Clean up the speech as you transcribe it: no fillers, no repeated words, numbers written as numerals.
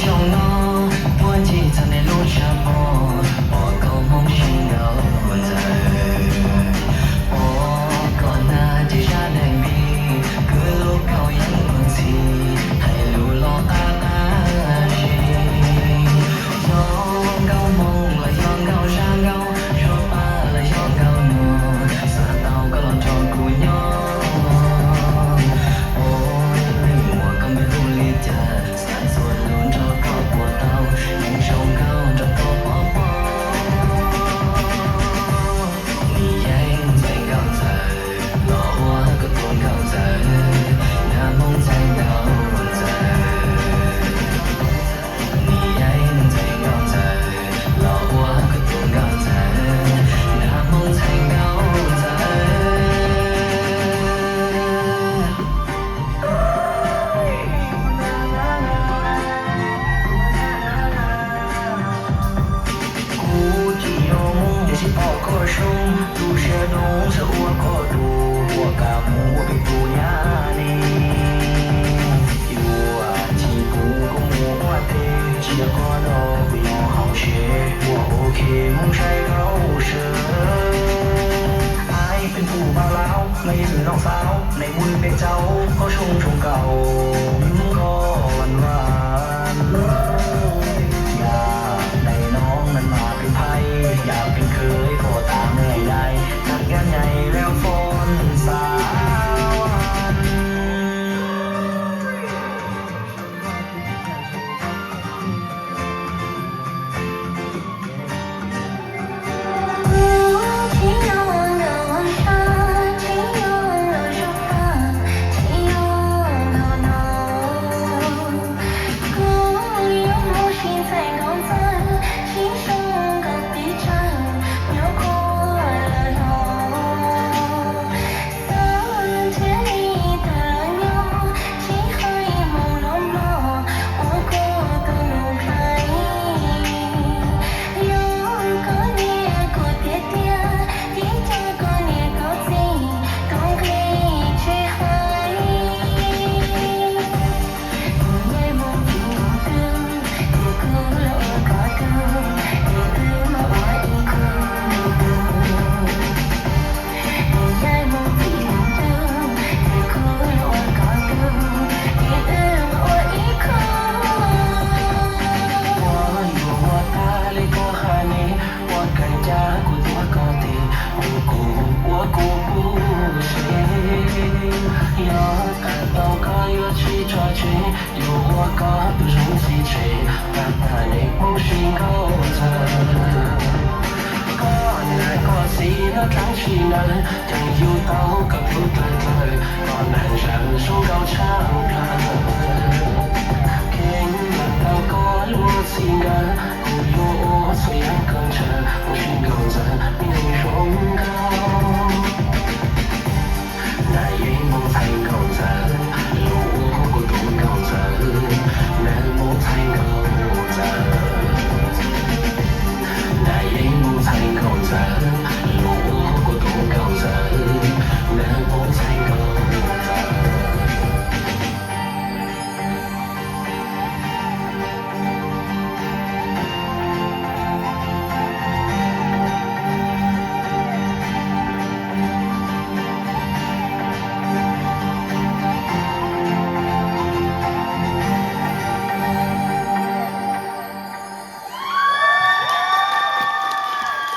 笑我，我记在那路上坡，我够梦醒了我在，我ก่อนหน้าที่จะได้มีคือลูกเขายังบางทีให้ลูกหลอกอาชียองเกามองและยองเกาช่างเกาชอบป้าและยองเกาหนัวสาเตาก็ลองชอบกูยองโอ้ยหัวก็ไม่รู้ลีจะสารส่วนลุ้นชอบก็ปวดเตายังชงเขาจะโตปอปอ你ยังไม่เข้าใจหลอกว่าก็ควรเข้าใจหน้ามองใจเก่าใจ你ยังไม่เข้าใจหลอกว่าก็ควรเข้าใจหน้ามองใจเก่าใจกูที่ยง也是跑过胸路些东是我过度我感悟我并不压力有啊ที่กูก็มัวว่าเตเชื่อก็รอไม่ยอมเอาเชื่อว่าโอเคมึงใช่เขาเชื่อไอ้เป็นผู้บ่าวแล้วไม่ถึงน้องสาวในมือเป็นเจ้าก็ชงเก่าก็วันวานอยากได้น้องนั้นมาเป็นไพ่อยากเป็นเคยก็ตามไม่ได้นักงานใหญ่แล้วฝนสาวัน情愿忘了晚上，情愿忘了说话，情愿头脑。故有梦醒在高赞，心胸高低站，辽阔了头。三千里的鸟，漆黑朦胧吗？我过的路牌，有个你过爹爹，一家个你高兴，都可以去嗨。我也梦见我的，也哭了我高的，也对了我一哭。我也梦见我的，也哭了我高的，也对了我一哭。我有我他的过海里，我更加孤独高地，我顾不行，要看到个乐器抓紧，有我个不容易吹，但他的梦醒高着。ก็เหนื่อยก็สีแล้วทั้งชีนั้นยังอยู่เต้ากับรู้ตัวเลยตอนนั้นฉันสู้เราช่างกันเก่งมันเราก็รู้สิ่งนั้นกูรู้虽然更深不是更真